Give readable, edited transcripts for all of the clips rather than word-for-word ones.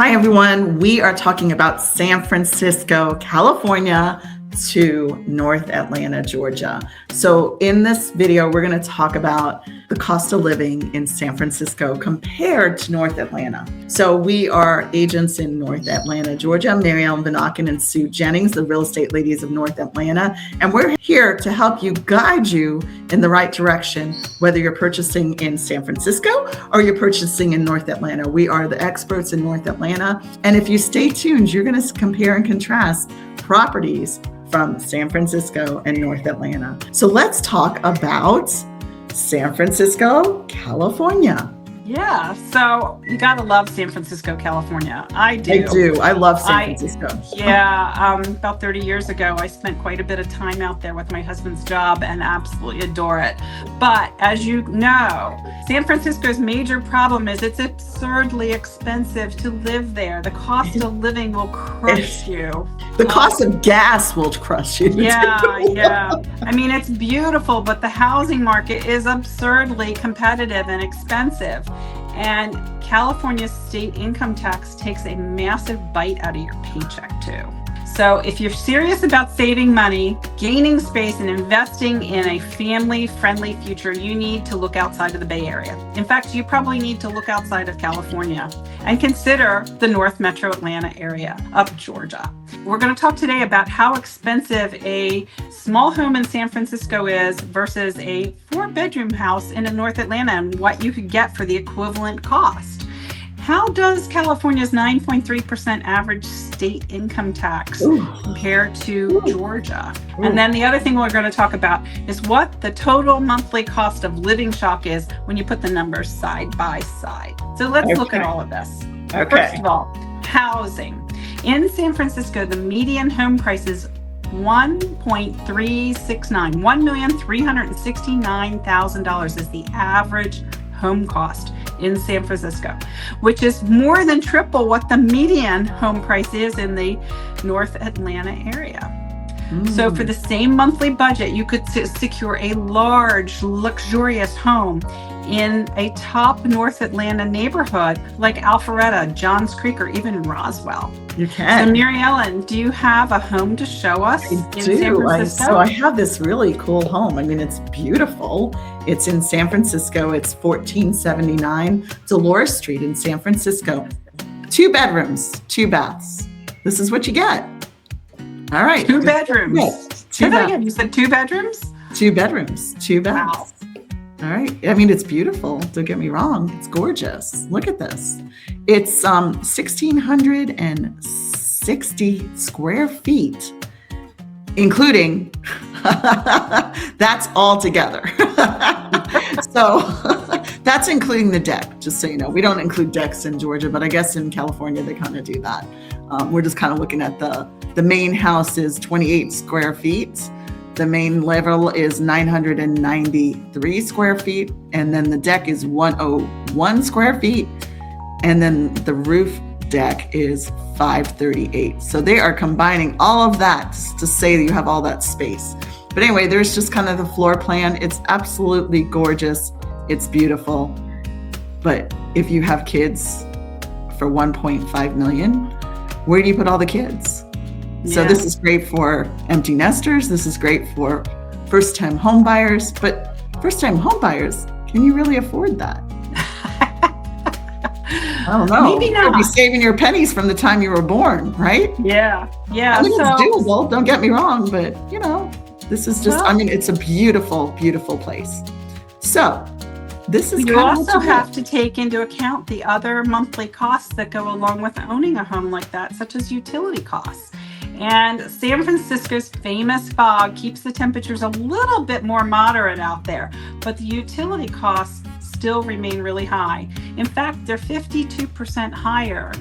Hi, everyone. We are talking about San Francisco, California to North Atlanta, Georgia. So in this video, we're going to talk about the cost of living in San Francisco compared to North Atlanta. So we are agents in North Atlanta, Georgia. Mary Ellen Vanaken and Sue Jennings, the real estate ladies of North Atlanta. And we're here to help you, guide you in the right direction, whether you're purchasing in San Francisco or you're purchasing in North Atlanta. We are the experts in North Atlanta. And if you stay tuned, you're going to compare and contrast properties from San Francisco and North Atlanta. So let's talk about San Francisco, California. Yeah, so you gotta love San Francisco, California. I do. I love San Francisco. About 30 years ago, I spent quite a bit of time out there with my husband's job and absolutely adore it. But as you know, San Francisco's major problem is it's absurdly expensive to live there. The cost of living will crush you. The cost of gas will crush you. Yeah. I mean, it's beautiful, but the housing market is absurdly competitive and expensive. And California's state income tax takes a massive bite out of your paycheck too. So if you're serious about saving money, gaining space, and investing in a family-friendly future, you need to look outside of the Bay Area. In fact, you probably need to look outside of California and consider the North Metro Atlanta area of Georgia. We're going to talk today about how expensive a small home in San Francisco is versus a 4-bedroom house in North Atlanta and what you could get for the equivalent cost. How does California's 9.3% average state income tax compare to Georgia? And then the other thing we're going to talk about is what the total monthly cost of living shock is when you put the numbers side by side. So let's look at all of this. First of all, housing. In San Francisco, the median home price is $1.369. $1,369,000 is the average home cost in San Francisco, which is more than triple what the median home price is in the North Atlanta area. So for the same monthly budget, you could secure a large, luxurious home in a top North Atlanta neighborhood like Alpharetta, Johns Creek, or even Roswell. You can. So Mary Ellen, do you have a home to show us in San Francisco? So I have this really cool home. I mean, it's beautiful. It's in San Francisco. It's 1479 Dolores Street in San Francisco. 2 bedrooms, 2 baths. This is what you get. All right. 2 bedrooms. Yes. Say that again. You said 2 bedrooms? 2 bedrooms, 2 baths. Wow. All right. I mean, it's beautiful. Don't get me wrong. It's gorgeous. Look at this. It's 1,660 square feet, including, that's all together. So that's including the deck, just so you know. We don't include decks in Georgia, but I guess in California, they kind of do that. We're just kind of looking at the main house is 28 square feet. The main level is 993 square feet. And then the deck is 101 square feet. And then the roof deck is 538. So they are combining all of that to say that you have all that space. But anyway, there's just kind of the floor plan. It's absolutely gorgeous. It's beautiful. But if you have kids for 1.5 million, where do you put all the kids? So this is great for empty nesters. This is great for first-time home buyers. But first-time home buyers, can you really afford that? I don't know. Maybe not. You'd be saving your pennies from the time you were born, right? Yeah. I mean, it's doable. Don't get me wrong, but this is just. I mean, it's a beautiful, beautiful place. So this is. You also have to take into account the other monthly costs that go along with owning a home like that, such as utility costs. And San Francisco's famous fog keeps the temperatures a little bit more moderate out there, but the utility costs still remain really high. In fact, they're 52% higher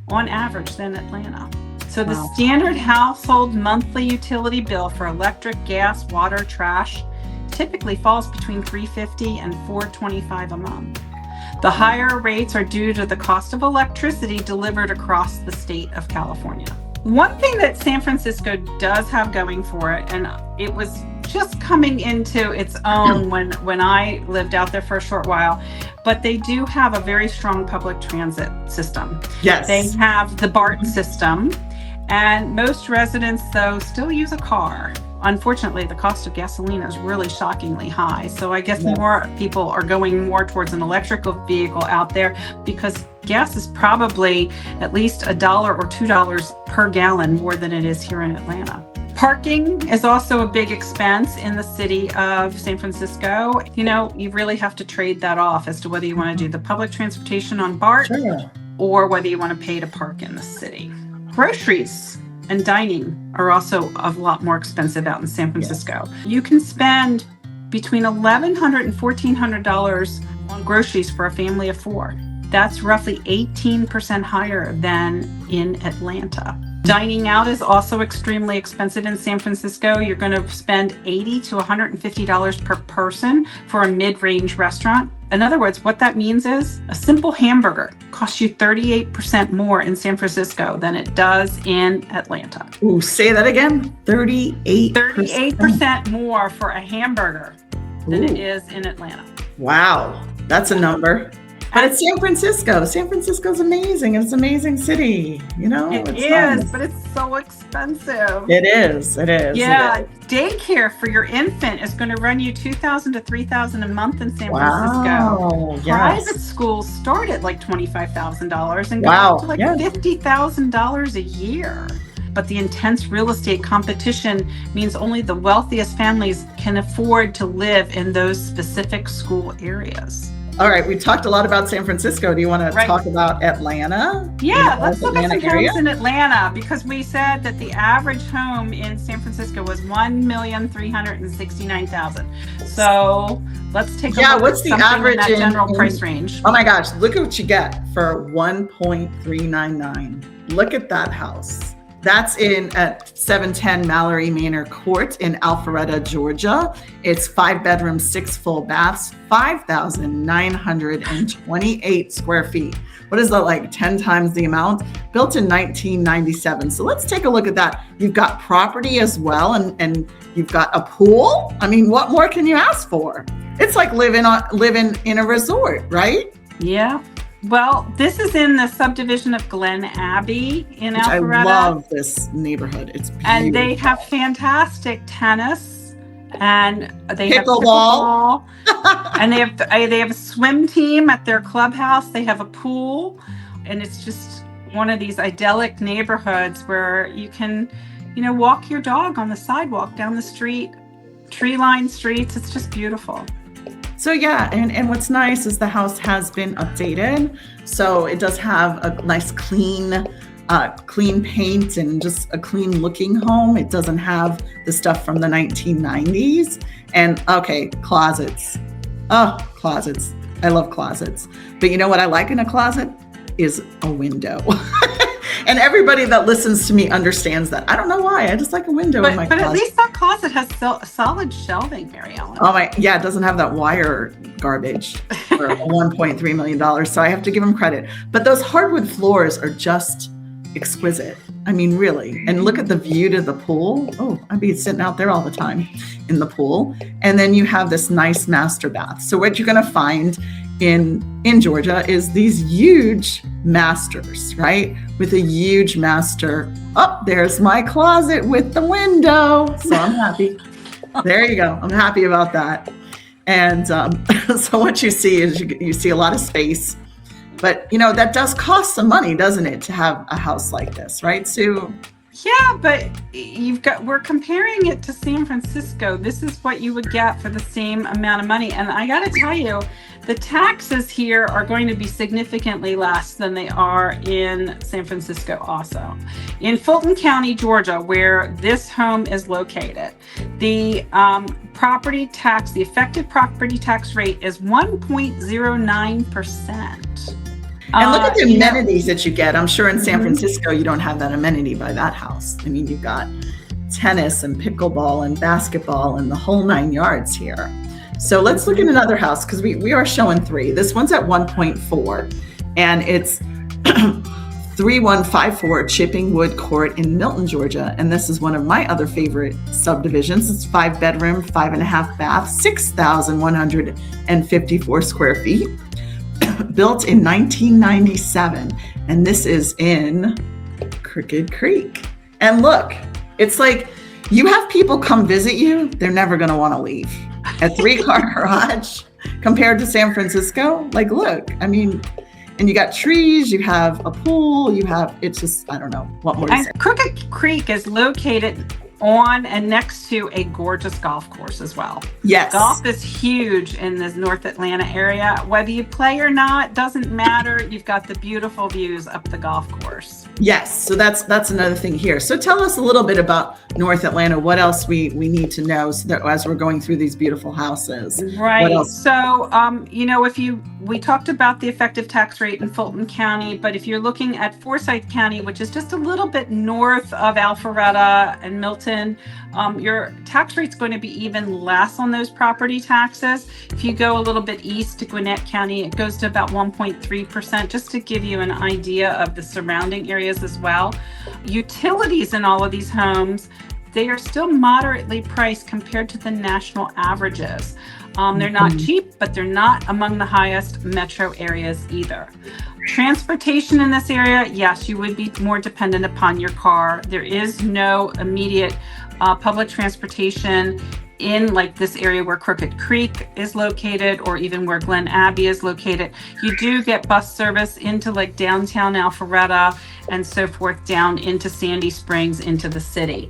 on average than Atlanta. So the standard household monthly utility bill for electric, gas, water, trash typically falls between $350 and $425 a month. The higher rates are due to the cost of electricity delivered across the state of California. One thing that San Francisco does have going for it, and it was just coming into its own when I lived out there for a short while. But they do have a very strong public transit system. Yes. They have the BART system, and most residents, though, still use a car. Unfortunately, the cost of gasoline is really shockingly high. So I guess more people are going more towards an electrical vehicle out there because gas is probably at least $1 or $2 per gallon more than it is here in Atlanta. Parking is also a big expense in the city of San Francisco. You know, you really have to trade that off as to whether you want to do the public transportation on BART or whether you want to pay to park in the city. Groceries and dining are also a lot more expensive out in San Francisco. You can spend between $1,100 and $1,400 on groceries for a family of 4. That's roughly 18% higher than in Atlanta. Dining out is also extremely expensive in San Francisco. You're going to spend $80 to $150 per person for a mid-range restaurant. In other words, what that means is a simple hamburger costs you 38% more in San Francisco than it does in Atlanta. Ooh, say that again. 38%. 38% more for a hamburger than it is in Atlanta. Wow, that's a number. But it's San Francisco. San Francisco's amazing. It's an amazing city. You know, it is, nice. But it's so expensive. It is. It is. Yeah, it is. Daycare for your infant is going to run you $2,000 to $3,000 a month in San Francisco. Yes. Private schools start at like $25,000 and go up to like $50,000 a year. But the intense real estate competition means only the wealthiest families can afford to live in those specific school areas. All right, we talked a lot about San Francisco. Do you want to talk about Atlanta? Yeah, let's look at some homes in Atlanta, because we said that the average home in San Francisco was $1,369,000. So let's take a look what's at the something average in that general price range. Oh my gosh, look at what you get for $1.399. Look at that house. That's in at 710 Mallory Manor Court in Alpharetta, Georgia. It's 5 bedrooms, 6 full baths, 5,928 square feet. What is that, like 10 times the amount? Built in 1997. So let's take a look at that. You've got property as well, and you've got a pool. I mean, what more can you ask for? It's like living in a resort, right? Yeah. Well, this is in the subdivision of Glen Abbey in Alpharetta. I love this neighborhood. It's beautiful. And they have fantastic tennis, and they have pickleball, and they have a swim team at their clubhouse. They have a pool, and it's just one of these idyllic neighborhoods where you can, walk your dog on the sidewalk down the street, tree-lined streets. It's just beautiful. So yeah, and what's nice is the house has been updated. So it does have a nice clean paint and just a clean looking home. It doesn't have the stuff from the 1990s. And closets. Oh, closets. I love closets. But you know what I like in a closet is a window. And everybody that listens to me understands that. I don't know why. I just like a window in my closet. But at least that closet has solid shelving, Mary Ellen. It doesn't have that wire garbage for $1.3 million. So I have to give them credit. But those hardwood floors are just exquisite. I mean, really. And look at the view to the pool. Oh, I'd be sitting out there all the time in the pool. And then you have this nice master bath. So what you're going to find in Georgia is these huge masters, right? With a huge master. Oh, there's my closet with the window. So I'm happy. There you go. I'm happy about that. And so what you see is you see a lot of space. But, that does cost some money, doesn't it, to have a house like this, right, Sue? Yeah, but we're comparing it to San Francisco. This is what you would get for the same amount of money. And I got to tell you, the taxes here are going to be significantly less than they are in San Francisco also. In Fulton County, Georgia, where this home is located, the the effective property tax rate is 1.09%. And look at the amenities that you get. I'm sure in San Francisco, you don't have that amenity by that house. I mean, you've got tennis and pickleball and basketball and the whole 9 yards here. So let's look at another house, because we are showing 3. This one's at 1.4, and it's 3154 Chipping Wood Court in Milton, Georgia. And this is one of my other favorite subdivisions. It's 5-bedroom, 5.5 bath, 6,154 square feet, built in 1997. And this is in Crooked Creek. And look, it's like you have people come visit you, they're never going to want to leave. A 3-car garage compared to San Francisco. Like, look, I mean, and you got trees, you have a pool, it's just, I don't know what more to say. Crooked Creek is located on and next to a gorgeous golf course as well. Yes. Golf is huge in the North Atlanta area. Whether you play or not, doesn't matter. You've got the beautiful views up the golf course. Yes, so that's another thing here. So tell us a little bit about North Atlanta. What else we need to know so that as we're going through these beautiful houses? Right. So, we talked about the effective tax rate in Fulton County, but if you're looking at Forsyth County, which is just a little bit north of Alpharetta and Milton, your tax rate's going to be even less on those property taxes. If you go a little bit east to Gwinnett County, it goes to about 1.3%, just to give you an idea of the surrounding areas as well. Utilities in all of these homes, they are still moderately priced compared to the national averages. They're not cheap, but they're not among the highest metro areas either. Transportation in this area, yes, you would be more dependent upon your car. There is no immediate public transportation in like this area where Crooked Creek is located, or even where Glen Abbey is located. You do get bus service into like downtown Alpharetta and so forth down into Sandy Springs into the city.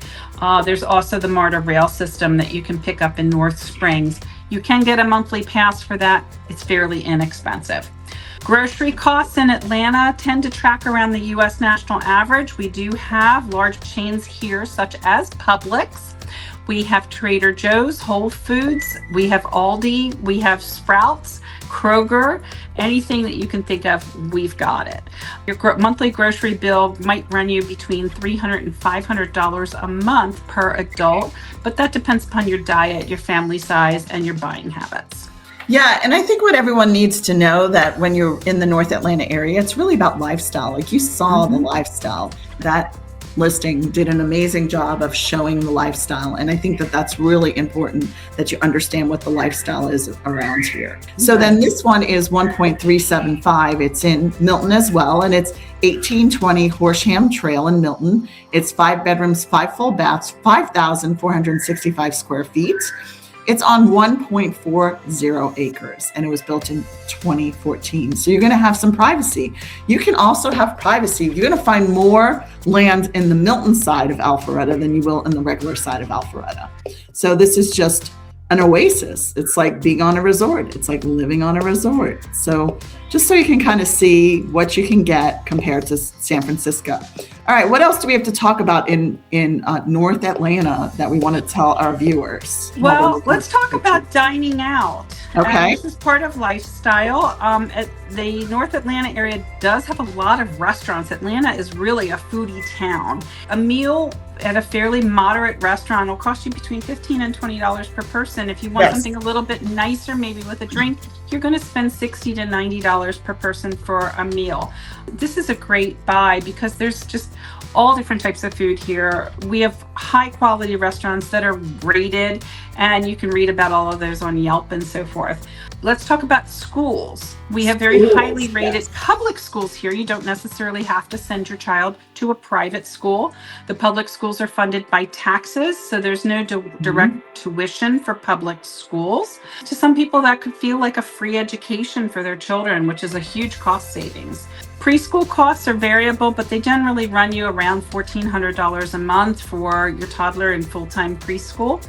There's also the MARTA rail system that you can pick up in North Springs. You can get a monthly pass for that. It's fairly inexpensive. Grocery costs in Atlanta tend to track around the U.S. national average. We do have large chains here such as Publix. We have Trader Joe's, Whole Foods, we have Aldi, we have Sprouts, Kroger, anything that you can think of, we've got it. Your monthly grocery bill might run you between $300 and $500 a month per adult, but that depends upon your diet, your family size, and your buying habits. Yeah, and I think what everyone needs to know that when you're in the North Atlanta area, it's really about lifestyle. Like you saw the lifestyle. That listing did an amazing job of showing the lifestyle. And I think that that's really important that you understand what the lifestyle is around here. So then this one is 1.375. It's in Milton as well. And it's 1820 Horsham Trail in Milton. It's 5 bedrooms, 5 full baths, 5,465 square feet. It's on 1.40 acres and it was built in 2014. So you're going to have some privacy. You can also have privacy. You're going to find more land in the Milton side of Alpharetta than you will in the regular side of Alpharetta. So this is just an oasis. It's like being on a resort. It's like living on a resort. So just so you can kind of see what you can get compared to San Francisco. All right, what else do we have to talk about in North Atlanta that we want to tell our viewers? Well, let's talk about dining out. Okay. This is part of lifestyle. The North Atlanta area does have a lot of restaurants. Atlanta is really a foodie town. A meal at a fairly moderate restaurant will cost you between $15 and $20 per person. If you want something a little bit nicer, maybe with a drink, you're going to spend $60 to $90 per person for a meal. This is a great buy because there's just all different types of food here. We have high quality restaurants that are rated, and you can read about all of those on Yelp and so forth. Let's talk about schools. We have very highly rated public schools here. You don't necessarily have to send your child to a private school. The public schools are funded by taxes, so there's no direct tuition for public schools. To some people, that could feel like a free education for their children, which is a huge cost savings. Preschool costs are variable, but they generally run you around $1,400 a month for your toddler in full-time preschool.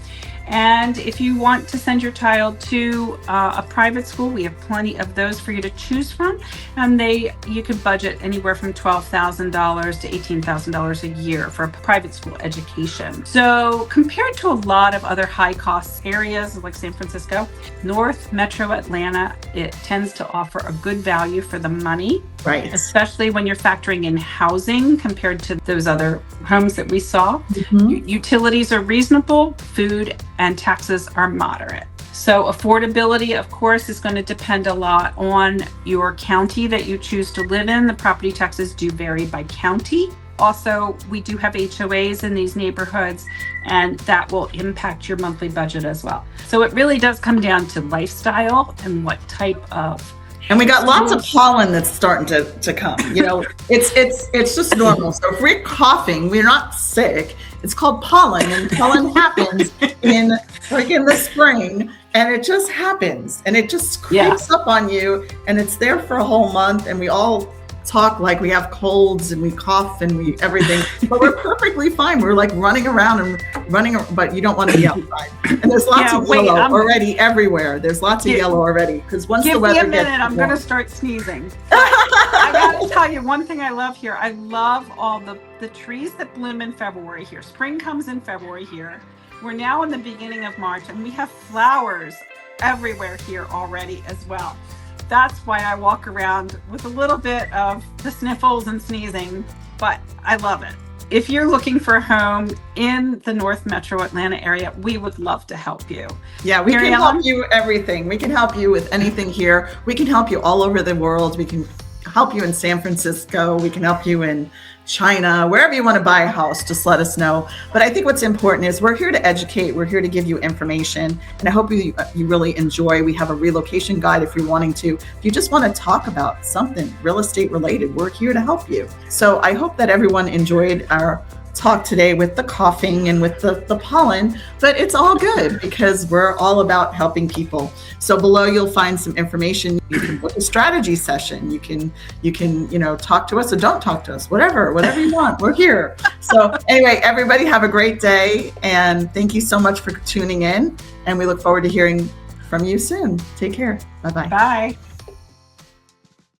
And if you want to send your child to a private school, we have plenty of those for you to choose from. And you could budget anywhere from $12,000 to $18,000 a year for a private school education. So compared to a lot of other high cost areas like San Francisco, North Metro Atlanta, it tends to offer a good value for the money. Right. Especially when you're factoring in housing compared to those other homes that we saw. Utilities are reasonable, food and taxes are moderate. So affordability, of course, is going to depend a lot on your county that you choose to live in. The property taxes do vary by county. Also, we do have HOAs in these neighborhoods, and that will impact your monthly budget as well. So it really does come down to lifestyle and what type of. And we got lots of pollen that's starting to come. You know, it's just normal. So if we're coughing, we're not sick. It's called pollen, and pollen happens in the spring, and it just happens, and it just creeps up on you, and it's there for a whole month, and we all talk like we have colds and we cough and we everything, but we're perfectly fine. We're like running around, but you don't want to be outside. And there's lots of yellow already everywhere. There's lots of yellow already, because once the weather gets Give me a minute, I'm going to start sneezing. I got to tell you one thing I love here. I love all the trees that bloom in February here. Spring comes in February here. We're now in the beginning of March, and we have flowers everywhere here already as well. That's why I walk around with a little bit of the sniffles and sneezing, but I love it. If you're looking for a home in the North Metro Atlanta area, we would love to help you. Yeah, we can help you everything. We can help you with anything here. We can help you all over the world. We can help you in San Francisco. We can help you in China, wherever you want to buy a house, just let us know. But I think what's important is we're here to educate. We're here to give you information. And I hope you really enjoy. We have a relocation guide if you're wanting to. If you just want to talk about something real estate related, we're here to help you. So I hope that everyone enjoyed our talk today with the coughing and with the pollen, but it's all good because we're all about helping people. So below you'll find some information. You can book a strategy session. You can talk to us or don't talk to us, whatever you want. We're here. So anyway, everybody have a great day, and thank you so much for tuning in, and we look forward to hearing from you soon. Take care. Bye-bye. Bye.